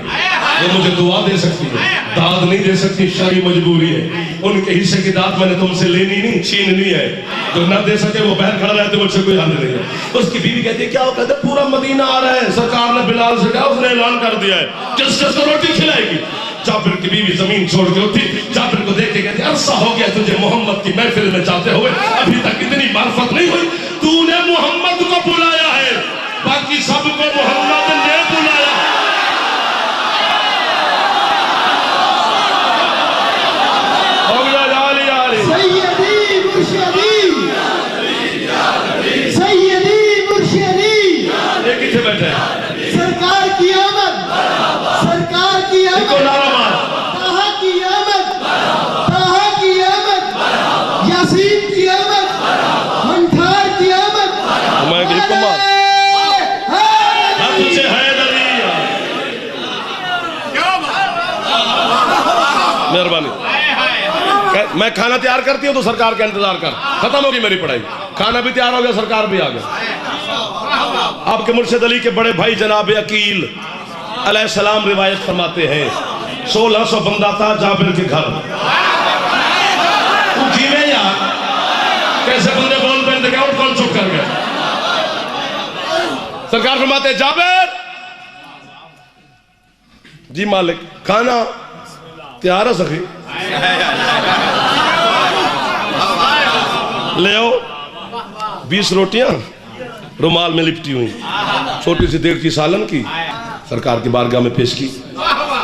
وہ مجھے دعا دے سکتی ہے, داد نہیں دے سکتی, شرعی مجبوری ہے. ان کے حصے کی داد میں نے تم سے لینی نہیں, چھیننی ہے. جو نہ دے سکے وہ باہر کھڑا رہتے, مجھ سے کوئی حل نہیں ہے. اس کی بیوی کہتی ہے کیا؟ وہ کہتے پورا مدینہ آ رہا ہے, سرکار نے بلال سے کہا, اس نے اعلان کر دیا ہے جس جس کو روٹی کھلائے گی. جابر کی بیوی زمین چھوڑ کے اٹھی, جابر کو دیکھ کے کہتے عرصہ ہو گیا تجھے محمد کی محفل میں جاتے ہوئے, ابھی تک اتنی معرفت نہیں ہوئی. تو نے محمد کو بلایا ہے, باقی سب کو محمد نے بلایا. سرکار کی آمد, سرکار کی آمد, طٰہٰ کی آمد, طٰہٰ کی آمد, یاسین کی آمد, منٹھار کی آمد. مہربانی. میں کھانا تیار کرتی ہوں تو سرکار کا انتظار کر. ختم ہوگی میری پڑھائی, کھانا بھی تیار ہو گیا, سرکار بھی آ گیا. آپ کے مرشد علی کے بڑے بھائی جناب عقیل علیہ السلام روایت فرماتے ہیں 1600 بندہ تھا جابر کے گھر. تو جیوے یار کیسے بندے بول پہنتے گئے اور کون چپ کر گئے. سرکار فرماتے ہیں جابر جی مالک کھانا تیار ہے سخی, لے آؤ 20 روٹیاں رومال میں لپٹی ہوئی, چھوٹی سی دیگچی سالن کی, سرکار کی بارگاہ میں پیش کی.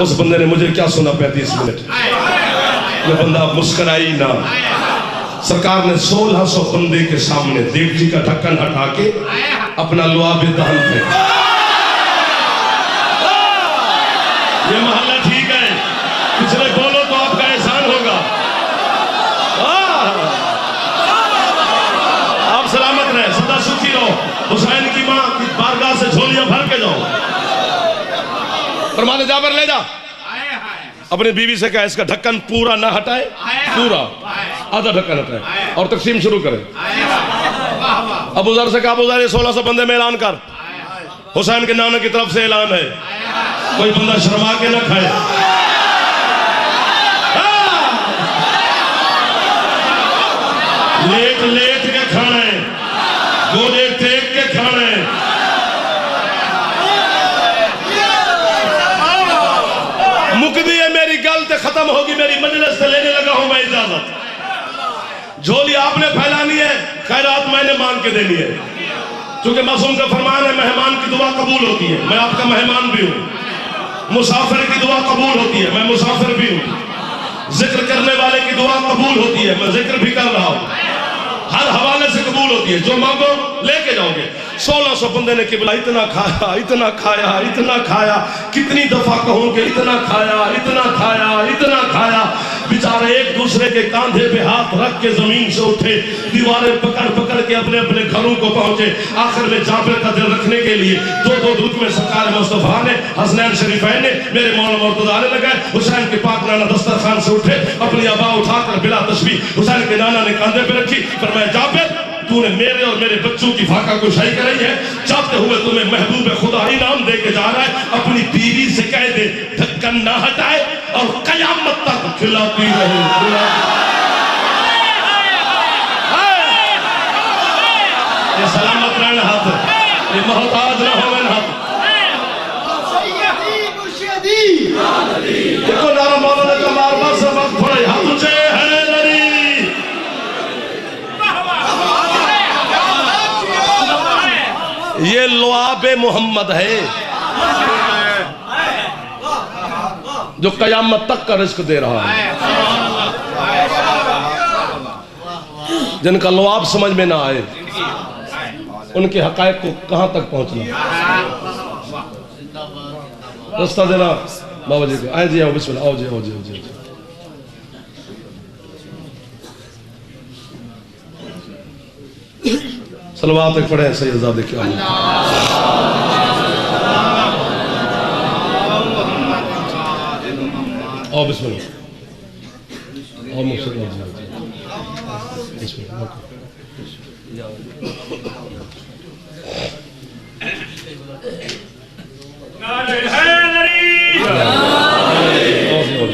اس بندے نے مجھے کیا سنا 35 منٹ, یہ بندہ مسکرائی نہ. سرکار نے 1600 بندے کے سامنے دیگچی کا ڈھکن ہٹا کے اپنا لعاب دہن پھینکا. یہ محلہ ٹھیک ہے, پچھلے بولو تو آپ کا احسان ہوگا. آپ سلامت رہے, سدا سکھی رہو. حسین کی ماں کی بارگاہ سے جھولیاں بھر کے جاؤ. فرماتے جابر لے جا. اپنی بیوی سے کہا اس کا ڈھکن پورا نہ ہٹائے, پورا آدھا ڈھکن ہٹائے اور تقسیم شروع کرے. ابو ذر سے کہا ابو ذر 1600 بندے میں اعلان کر, حسین کے نانا کی طرف سے اعلان ہے, کوئی بندہ شرما کے نہ کھائے. لیٹ لیٹ کے کھانا ہے, گودے ٹیک کے کھانا ہے. مقدی ہے میری گل تے ختم ہوگی, میری مجلس سے لینے لگا ہوں میں اجازت. جھولی آپ نے پھیلانی ہے, خیرات میں نے مان کے دینی ہے. چونکہ معصوم کا فرمان ہے مہمان کی دعا قبول ہوتی ہے, میں آپ کا مہمان بھی ہوں. مسافر کی دعا قبول ہوتی ہے, میں مسافر بھی ہوں. ذکر کرنے والے کی دعا قبول ہوتی ہے, میں ذکر بھی کر رہا ہوں. ہر حوالے سے قبول ہوتی ہے, جو مانگو لے کے جاؤ گے. 1600 بندے نے قبلہ اتنا کھایا, اتنا کھایا, اتنا کھایا, کتنی دفعہ کہوں کہ اتنا کھایا, اتنا کھایا, اتنا کھایا. بیچارے ایک دوسرے کے کاندھے پہ ہاتھ رکھ کے زمین سے اٹھے, دیواریں پکڑ پکڑ کے اپنے اپنے گھروں کو پہنچے. آخر میں جابر کا دل رکھنے کے لیے دو دودھ میں سرکار مصطفیٰ نے, حسنین شریفین نے, میرے مولانا مرتضیٰ آنے لگے. حسین کے پاک نانا دسترخوان سے اٹھے, اپنی عبا اٹھا کر بلا تشبیہ حسین کے نانا نے کاندھے پہ رکھی. فرمایا جابر تو نے میرے اور میرے بچوں کی فاقہ کشائی کرائی ہے, جاتے ہوئے تمہیں محبوب خدا انعام دے کے جا رہا ہے. اپنی بیوی سے کہہ دے ڈھکن نہ ہٹائے اور قیامت تک کھلاتی رہے. یہ سلامت رہنا ہاتھ, یہ محتاج نہ ہوئے ہاتھ. سیدی مرشدی دیکھو نارا مولانا کا بار بار سے وقت پڑے, ہاتھ اچھے ہے لری. یہ لعاب محمد ہے جو قیامت تک کا رزق دے رہا ہے. جن کا لعاب سمجھ میں نہ آئے ان کے حقائق کو کہاں تک پہنچنا. رستہ دینا بابا جی کو. آئے جی آؤ, بسم اللہ, آؤ جی آؤ جی آؤ جی. صلوات ایک پڑھیں سید زادے کی آمین. اور بسم اللہ اور مقصد بسم اللہ.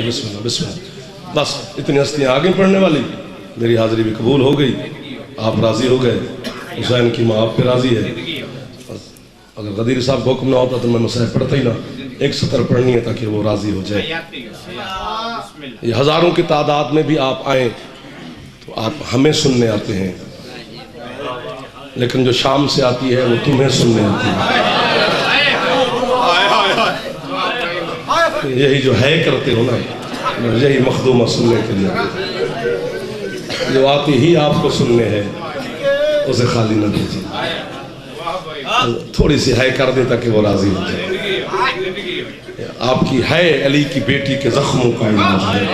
بسم اللہ بسم اللہ. بس اتنی ہستیاں آگے پڑھنے والی. میری حاضری بھی قبول ہو گئی, آپ راضی ہو گئے, حسین کی ماں آپ پہ راضی ہے. اگر غدیر صاحب کو حکم نہ ہوتا تو میں مسائل پڑھتا ہی نہ. ایک سطر پڑھنی ہے تاکہ وہ راضی ہو جائے. یہ ہزاروں کی تعداد میں بھی آپ آئیں تو آپ ہمیں سننے آتے ہیں, لیکن جو شام سے آتی ہے وہ تمہیں سننے آتی ہے. یہی جو ہے کرتے ہو نا, یہی مخدومہ سننے کے لیے. جو آتی ہی آپ کو سننے ہے اسے خالی نہ دیجیے, تھوڑی سی ہے کر دے تاکہ وہ راضی ہو جائے. آپ کی ہے علی کی بیٹی کے زخموں کا علاج ہے.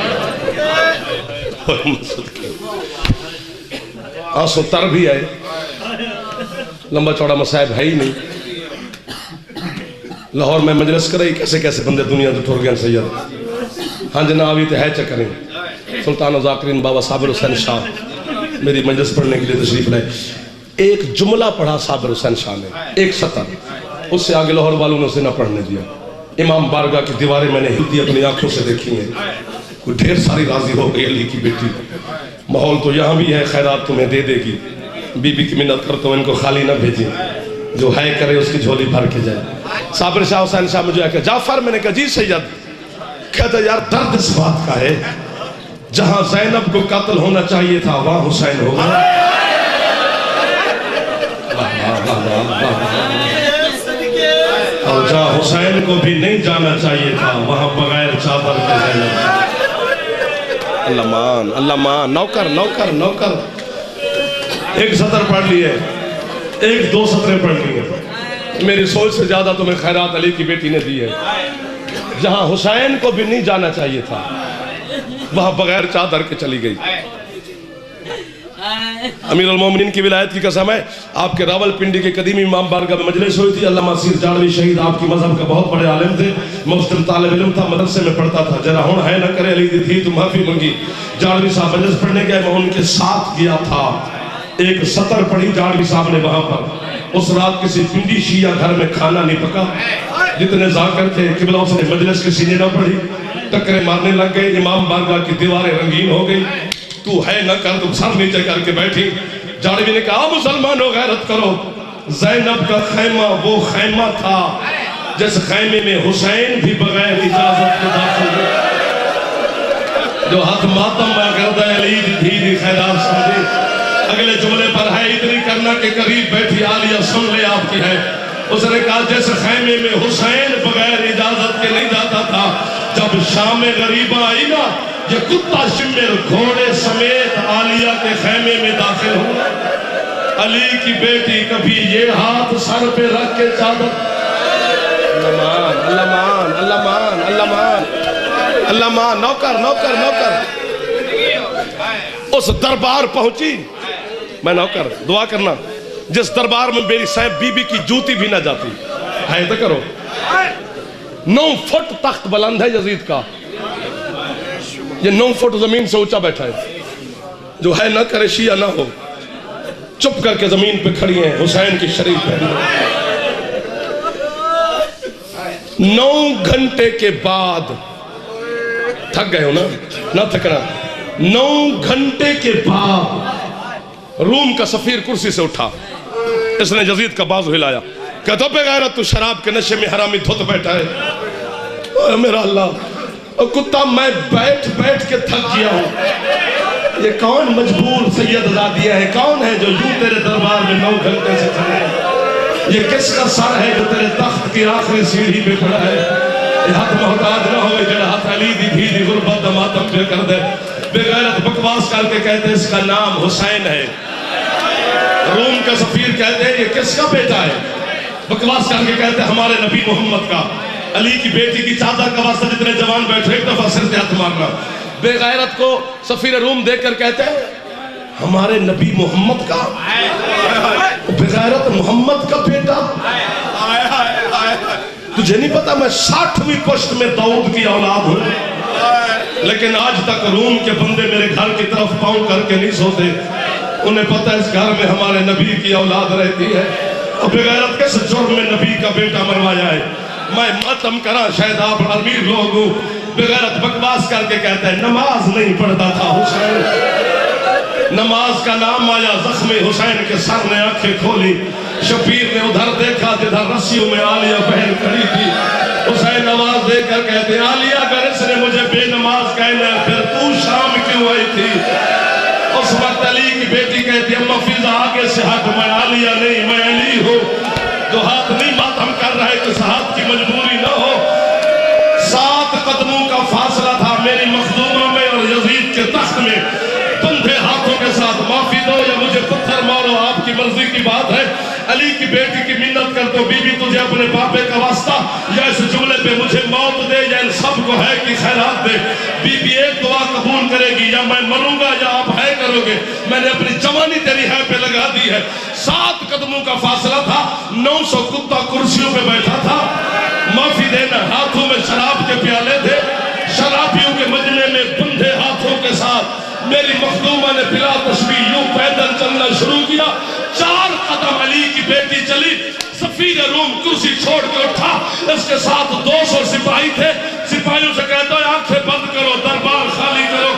آنسو تر بھی آئے, لمبا چوڑا مصائب ہے ہی نہیں. لاہور میں مجلس کرے کیسے کیسے بندے دنیا تو ٹھر گئے سید. ہاں جناب یہ تو ہے چکریں. سلطان و ذاکرین بابا صابر حسین شاہ میری مجلس پڑھنے کے لیے تشریف لائے. ایک جملہ پڑھا صابر حسین شاہ نے, ایک سطر, اس سے آگے لاہور والوں نے اسے نہ پڑھنے دیا. امام بارگاہ کی دیواریں میں نے ہلتی اپنی آنکھوں سے دیکھی ہیں. کوئی ڈھیر ساری راضی ہو گئی علی کی بیٹی. ماحول تو یہاں بھی ہے, خیرات تمہیں دے دے گی. بی بی کی منت کر تو ان کو خالی نہ بھیجیں, جو ہے کرے اس کی جھولی بھر کے جائے. صابر شاہ حسین شاہ مجھے کہا جعفر, میں نے کہا جی سید. کہتا یار درد اس بات کا ہے جہاں زینب کو قتل ہونا چاہیے تھا وہاں حسین ہو گیا. اور جہاں حسین کو بھی نہیں جانا چاہیے تھا وہاں بغیر چادر کے زینب. اللہ مان اللہ مان. نوکر نوکر نوکر. ایک سطر پڑھ لیے, ایک دو سطریں پڑھ لیے. میری سوچ سے زیادہ تمہیں خیرات علی کی بیٹی نے دی ہے. جہاں حسین کو بھی نہیں جانا چاہیے تھا وہاں بغیر چادر کے چلی گئی. امیر المومنین کی ولایت کی قسم ہے, آپ کے راول پنڈی کے قدیمی امام بارگاہ میں مجلس ہوئی تھی. علامہ سیر جاڑوی شہید آپ کی مذہب کا بہت بڑے عالم تھے, مسلم طالب علم تھا, مدرسے میں پڑھتا تھا. جرا ہون ہے نہ کرے علی دی تھی تو معافی منگی. جاڑوی صاحب مجلس پڑھنے گئے, میں ان کے ساتھ گیا تھا. ایک سطر پڑھی جاڑوی صاحب نے وہاں پر. اس رات کسی پنڈی شیعہ گھر میں کھانا نہیں پکا. جتنے ذاکر تھے قبلہ اس نے مجلس کی سینے نہ پڑھی, ٹکرے مارنے لگ گئے. امام بارگاہ کی دیواریں رنگین ہو گئی. تو ہے نہ کر, تو سر نیچے کر کے بیٹھی. جاڑوی نے کہا مسلمانوں غیرت کرو. زینب کا خیمہ وہ خیمہ تھا جس خیمے میں حسین بھی بغیر اجازت کے داخل ہوئے. جو ہاتھ ماتم میں گردہ علی دی دی خیرات سمجھے. اگلے جملے پر ہے اتنی کرنا کہ قریب بیٹھی عالیہ سن لے آپ کی ہے. اس نے کہا جیسے خیمے میں حسین بغیر اجازت کے نہیں جاتا تھا, جب شام غریبہ آئی نا یہ کتا شمر گھوڑے سمیت عالیہ کے خیمے میں داخل ہوا. علی کی بیٹی کبھی یہ ہاتھ سر پہ رکھ کے چادر. اللہ مان اللہ مان اللہ مان اللہ مان اللہ مان. نوکر نوکر نوکر. اس دربار پہنچی. میں نوکر دعا کرنا جس دربار میں میری صاحب بی بی کی جوتی بھی نہ جاتی ہے تو کرو. 9 فٹ تخت بلند ہے یزید کا, یہ 9 فٹ زمین سے اونچا بیٹھا ہے. جو ہے نہ کرے شیعہ نہ ہو, چپ کر کے زمین پہ کھڑی ہیں حسین کی شریف پہ. 9 گھنٹے کے بعد, تھک گئے ہو نا, نہ تھکنا, 9 گھنٹے کے بعد روم کا سفیر کرسی سے اٹھا. اس نے یزید کا بازو ہلایا, کہتا بے غیرت تو شراب کے نشے میں حرامی دھت بیٹھا ہے. اے میرا اللہ, کتا میں بیٹھ بیٹھ کے تھک گیا ہوں. یہ کون مجبور سید زادیہ ہے, کون ہے جو یوں تیرے دربار میں 9 گھنٹے سے کھڑے ہیں. یہ کس کا سر ہے جو تیرے تخت کی آخری سیڑھی پہ کھڑا ہے. یہ ہاتھ محتاج نہ ہوئے جڑا ہاتھ علی دی بھی دی غربت ماتم پہ کر دے. بے غیرت بکواس کر کے کہتے اس کا نام حسین ہے. روم کا سفیر کہتے ہیں یہ کس کا بیٹا ہے. بکواس کر کے کہتے ہیں ہمارے نبی محمد کا. علی کی بیٹی کی چادر کا واسطہ جتنے جوان بیٹھے ایک دفعہ سر پہ ہاتھ مارنا. بے غیرت کو سفیر روم دیکھ کر کہتے ہیں ہمارے نبی محمد کا. بغیرت محمد کا بیٹا. تجھے نہیں پتا میں 60ویں پشت میں داؤد کی اولاد ہوں, لیکن آج تک روم کے بندے میرے گھر کی طرف پاؤں کر کے نہیں سوتے. انہیں پتا اس گھر میں ہمارے نبی کی اولاد رہتی ہے. اور بغیرت کس جرم میں نبی کا بیٹا مروایا ہے. میں ماتم کرا, شاید آپ امیر لوگ ہوں. بغیرت بکواس کر کے کہتا ہے نماز نہیں پڑھتا تھا حسین. نماز کا نام آیا, زخم حسین کے سر نے آنکھیں کھولی. شبیر نے ادھر دیکھا جدھر رسیوں میں عالیہ بہن کھڑی تھی. حسین آواز دے کر کہتے ہیں عالیہ اگر اس نے مجھے بے نماز کہنا ہے پھر تو شام کیوں آئی تھی. اس وقت علی کی بیٹی کہتی ہے اما فضا آگے سے ہٹ, میں عالیہ نہیں میں علی ہوں. جو ہاتھ نہیں ماتم کر رہا ہے کس ہاتھ کی مجبوری نہ ہو. 7 قدموں کا فاصلہ تھا میری مخدومہ میں اور یزید کے تخت میں. بندھے ہاتھوں کے ساتھ معافی دو یا مجھے پتھر مارو, آپ کی مرضی کی بات ہے. علی کی بیٹی کی منت کر تو بی بی تجھے اپنے باپے کا واسطہ یا اس جملے پہ مجھے موت دے یا ان سب کو ہے کی خیرات دے. بی بی ایک دعا قبول کرے گی, یا میں مروں گا یا آپ ہے کرو گے. میں نے اپنی جوانی تیری ہے پہ لگا دی ہے. 7 قدموں کا فاصلہ تھا, 900 کتا کرسیوں پہ بیٹھا تھا. معافی دینا, ہاتھوں میں شراب کے پیالے تھے. شرابیوں کے مجمع میں بندھے ہاتھوں کے ساتھ میری مخدومہ نے بلا تشبیہ یوں پیدل چلنا شروع کیا. 4 قدم علی کی بیٹی چلی. سفیر روم کرسی چھوڑ کے اٹھا. اس کے ساتھ 200 سپاہی تھے. سپاہیوں سے کہتا ہے آنکھیں بند کرو, دربار خالی کرو.